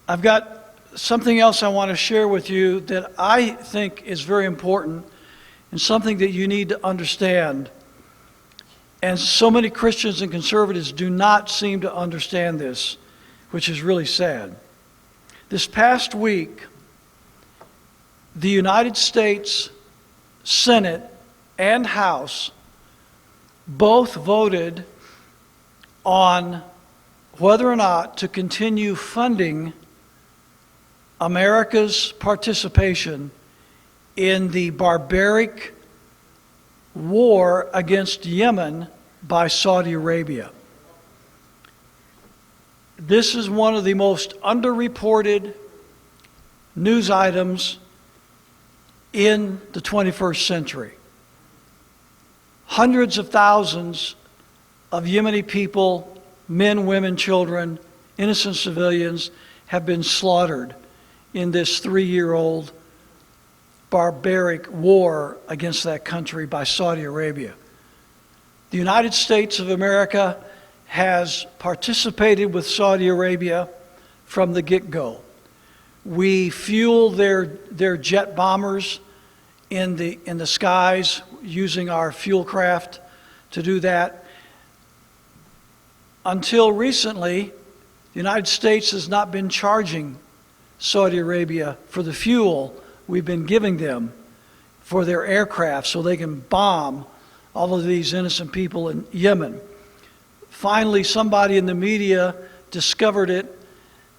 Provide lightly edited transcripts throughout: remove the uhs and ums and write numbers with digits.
I've got something else I want to share with you that I think is very important and something that you need to understand. And so many Christians and conservatives do not seem to understand this, which is really sad. This past week, the United States Senate and House both voted on whether or not to continue funding America's participation in the barbaric war against Yemen by Saudi Arabia. This is one of the most underreported news items in the 21st century. Hundreds of thousands of Yemeni people, men, women, children, innocent civilians, have been slaughtered in this 3-year-old barbaric war against that country by Saudi Arabia. The United States of America has participated with Saudi Arabia from the get-go. We fuel their jet bombers in the skies using our fuel craft to do that. Until recently, the United States has not been charging Saudi Arabia for the fuel we've been giving them for their aircraft so they can bomb all of these innocent people in Yemen. Finally, somebody in the media discovered it.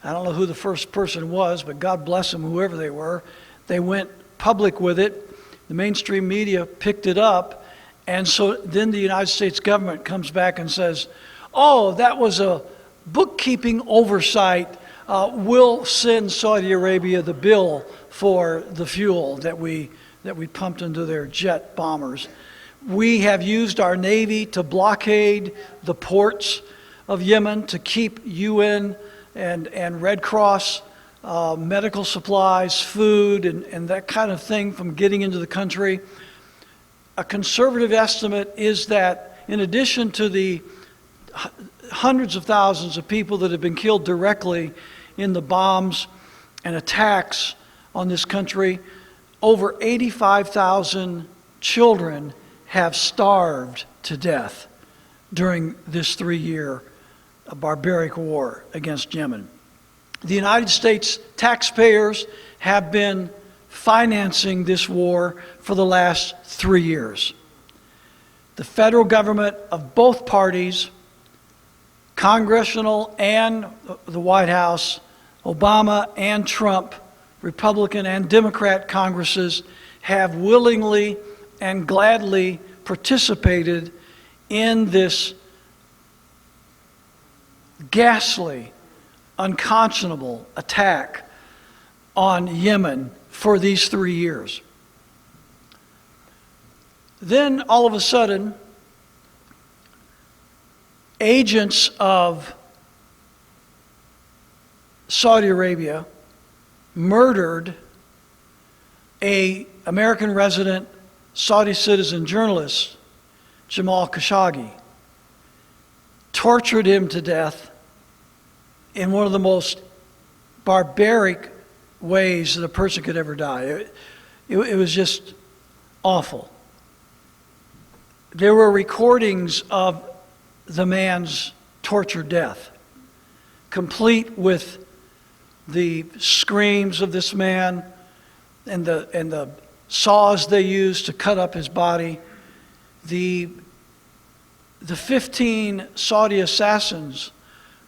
I don't know who the first person was, but God bless them, whoever they were. They went public with it. The mainstream media picked it up. And so then the United States government comes back and says, oh, that was a bookkeeping oversight. We'll send Saudi Arabia the bill for the fuel that we pumped into their jet bombers. We have used our Navy to blockade the ports of Yemen to keep UN and Red Cross medical supplies, food, and that kind of thing from getting into the country. A conservative estimate is that in addition to the hundreds of thousands of people that have been killed directly in the bombs and attacks on this country, over 85,000 children have starved to death during this 3-year barbaric war against Yemen. The United States taxpayers have been financing this war for the last 3 years. The federal government of both parties, congressional and the White House, Obama and Trump, Republican and Democrat Congresses, have willingly and gladly participated in this ghastly, unconscionable attack on Yemen for these 3 years. Then all of a sudden, agents of Saudi Arabia murdered an American resident, Saudi citizen journalist, Jamal Khashoggi, tortured him to death in one of the most barbaric ways that a person could ever die. It was just awful. There were recordings of the man's tortured death, complete with the screams of this man and the saws they used to cut up his body. The 15 Saudi assassins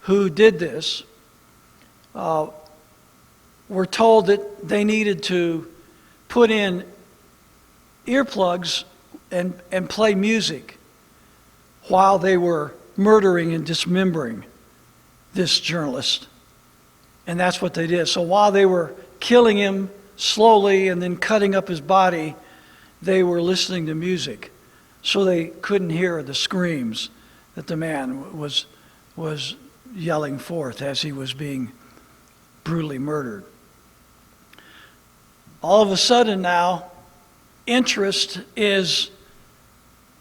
who did this were told that they needed to put in earplugs and play music while they were murdering and dismembering this journalist. And that's what they did. So while they were killing him slowly and then cutting up his body, they were listening to music, so they couldn't hear the screams that the man was yelling forth as he was being brutally murdered. All of a sudden now, interest is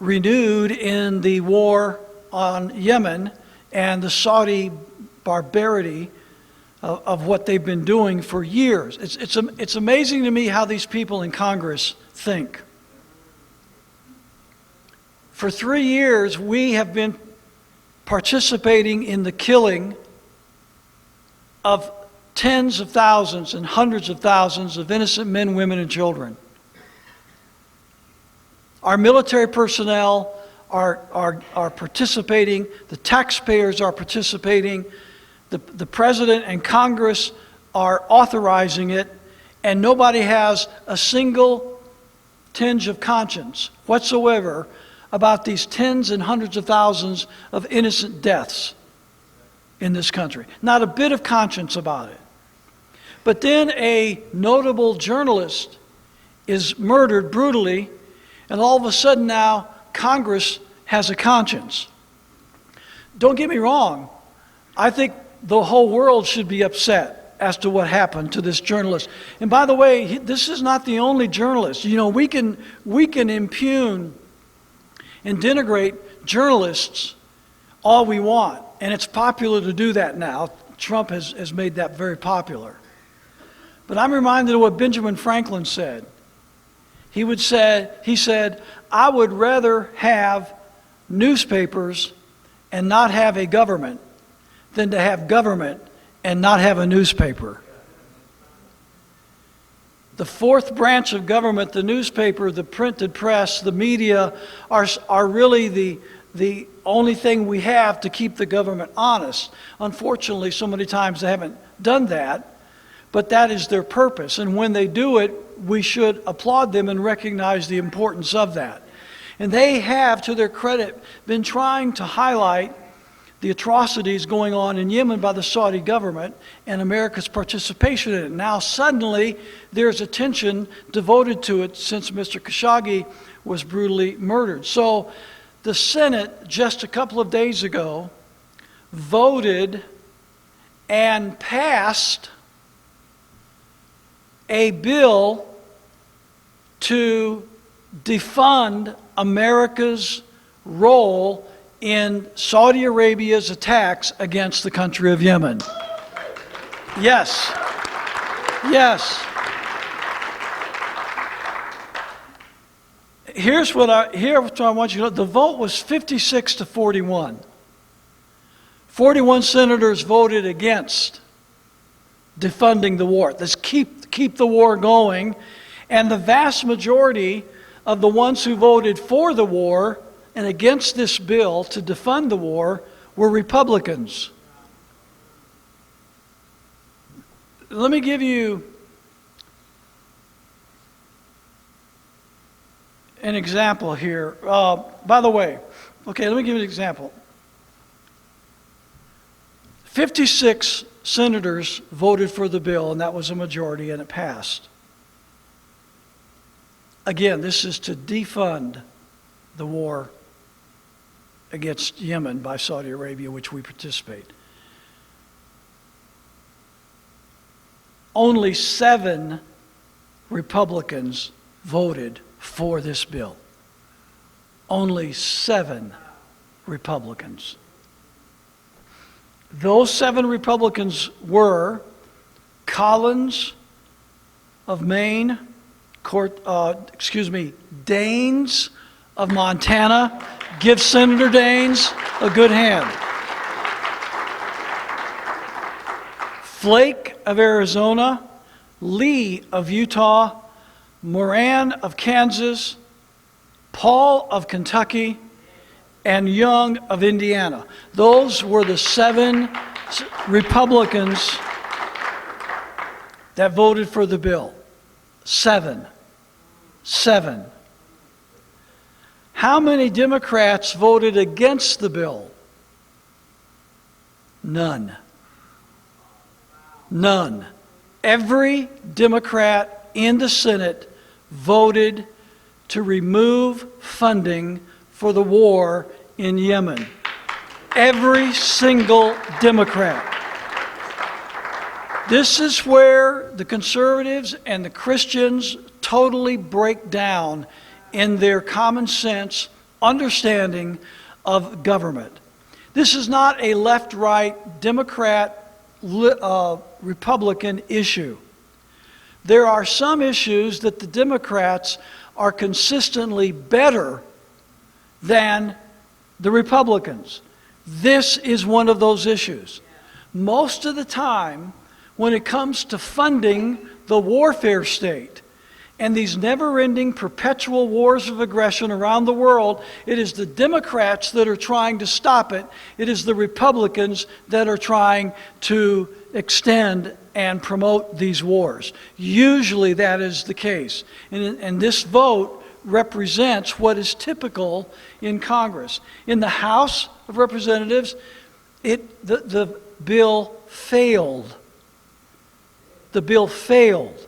renewed in the war on Yemen and the Saudi barbarity of what they've been doing for years. It's amazing to me how these people in Congress think. For 3 years, we have been participating in the killing of tens of thousands and hundreds of thousands of innocent men, women, and children. Our military personnel are participating, the taxpayers are participating, the President and Congress are authorizing it, and nobody has a single tinge of conscience whatsoever about these tens and hundreds of thousands of innocent deaths in this country. Not a bit of conscience about it. But then a notable journalist is murdered brutally, and all of a sudden now Congress has a conscience. Don't get me wrong. I think the whole world should be upset as to what happened to this journalist. And by the way, this is not the only journalist. You know, we can impugn and denigrate journalists all we want. And it's popular to do that now. Trump has made that very popular. But I'm reminded of what Benjamin Franklin said. He said, I would rather have newspapers and not have a government than to have government and not have a newspaper. The fourth branch of government, the newspaper, the printed press, the media, are really the only thing we have to keep the government honest. Unfortunately, so many times they haven't done that, but that is their purpose. And when they do it, we should applaud them and recognize the importance of that. And they have, to their credit, been trying to highlight the atrocities going on in Yemen by the Saudi government and America's participation in it. Now suddenly there's attention devoted to it since Mr. Khashoggi was brutally murdered. So the Senate just a couple of days ago voted and passed a bill to defund America's role in Saudi Arabia's attacks against the country of Yemen. Yes. Yes. Here's what I want you to know. The vote was 56 to 41. 41 senators voted against defunding the war. Let's keep the war going. And the vast majority of the ones who voted for the war and against this bill to defund the war were Republicans. Let me give you an example here. By the way, okay, let me give you an example. 56 senators voted for the bill, and that was a majority, and it passed. Again, this is to defund the war against Yemen by Saudi Arabia, which we participate. Only 7 Republicans voted for this bill. Only 7 Republicans. Those 7 Republicans were Collins of Maine, Daines of Montana. Give Senator Daines a good hand. Flake of Arizona, Lee of Utah, Moran of Kansas, Paul of Kentucky, and Young of Indiana. Those were the 7 Republicans that voted for the bill. 7. How many Democrats voted against the bill? None. Every Democrat in the Senate voted to remove funding for the war in Yemen. Every single Democrat. This is where the conservatives and the Christians totally break down in their common sense understanding of government. This is not a left-right Democrat Republican issue. There are some issues that the Democrats are consistently better than the Republicans. This is one of those issues. Most of the time, when it comes to funding the warfare state and these never-ending perpetual wars of aggression around the world, it is the Democrats that are trying to stop it. It is the Republicans that are trying to extend and promote these wars. Usually that is the case. And this vote represents what is typical in Congress. In the House of Representatives, the bill failed. The bill failed.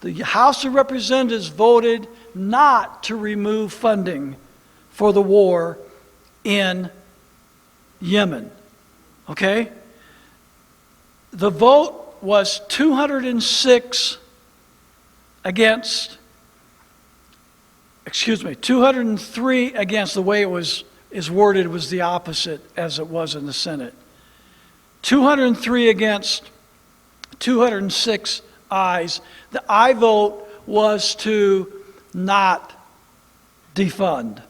The House of Representatives voted not to remove funding for the war in Yemen. Okay? The vote was 206 against, 203 against. The way it is worded was the opposite as it was in the Senate. 203 against, 206 ayes. The aye vote was to not defund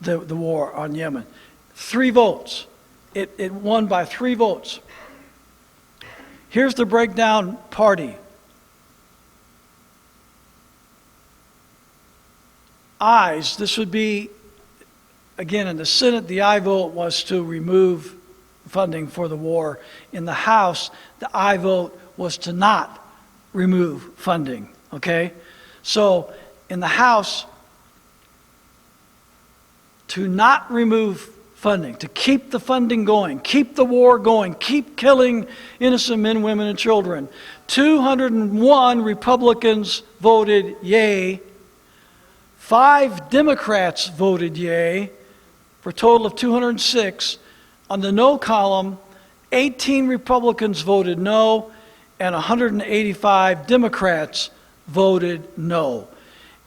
the war on Yemen. 3 votes. It won by 3 votes. Here's the breakdown party. Ayes, this would be, again, in the Senate, the aye vote was to remove funding for the war. In the House, the aye vote was to not remove funding, okay? So, in the House, to not remove funding, to keep the funding going, keep the war going, keep killing innocent men, women, and children. 201 Republicans voted yay. 5 Democrats voted yay, for a total of 206. On the no column, 18 Republicans voted no, and 185 Democrats voted no.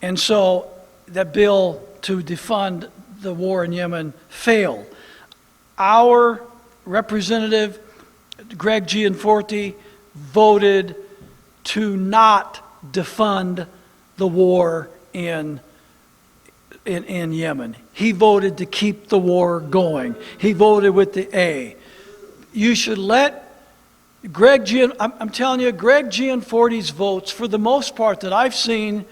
And so that bill to defund the war in Yemen failed. Our representative, Greg Gianforte, voted to not defund the war in Yemen. He voted to keep the war going. He voted with the A. You should let I'm telling you, Greg Gianforte's votes, for the most part that I've seen,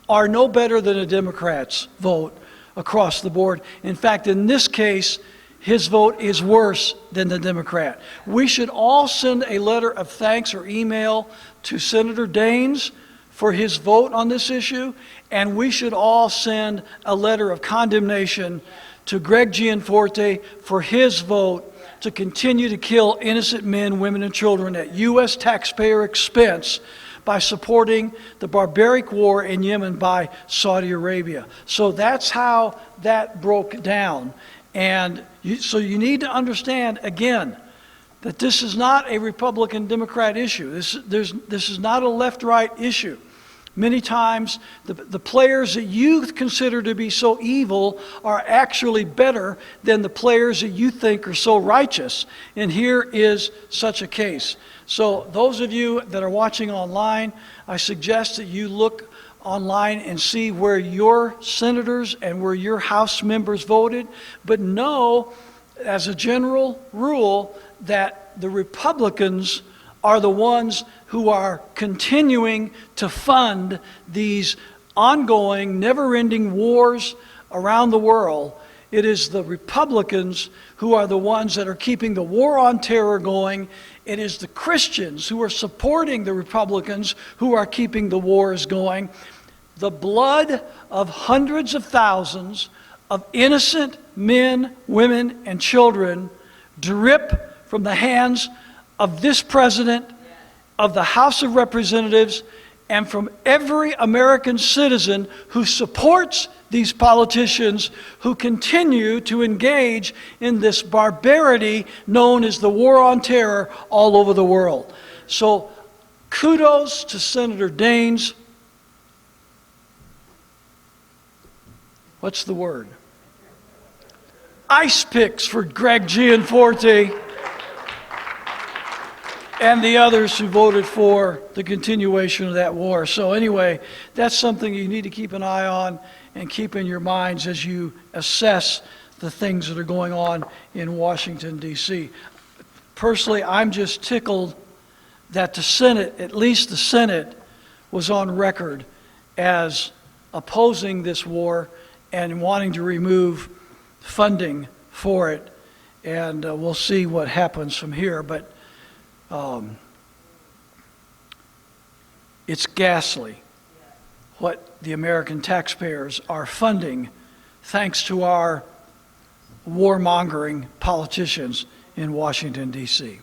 are no better than a Democrat's vote across the board. In fact, in this case, his vote is worse than the Democrat. We should all send a letter of thanks or email to Senator Daines for his vote on this issue, and we should all send a letter of condemnation to Greg Gianforte for his vote to continue to kill innocent men, women, and children at U.S. taxpayer expense by supporting the barbaric war in Yemen by Saudi Arabia. So that's how that broke down. And so you need to understand, again, that this is not a Republican-Democrat issue. This is not a left-right issue. Many times, the players that you consider to be so evil are actually better than the players that you think are so righteous. And here is such a case. So those of you that are watching online, I suggest that you look online and see where your senators and where your House members voted. But know, as a general rule, that the Republicans are the ones who are continuing to fund these ongoing, never-ending wars around the world. It is the Republicans who are the ones that are keeping the war on terror going. It is the Christians who are supporting the Republicans who are keeping the wars going. The blood of hundreds of thousands of innocent men, women, and children drip from the hands of this president, of the House of Representatives, and from every American citizen who supports these politicians who continue to engage in this barbarity known as the war on terror all over the world. So kudos to Senator Daines. What's the word? Ice picks for Greg Gianforte. and the others who voted for the continuation of that war. So anyway, that's something you need to keep an eye on and keep in your minds as you assess the things that are going on in Washington, D.C. Personally, I'm just tickled that the Senate, at least the Senate, was on record as opposing this war and wanting to remove funding for it. And we'll see what happens from here. But it's ghastly what the American taxpayers are funding thanks to our warmongering politicians in Washington, D.C.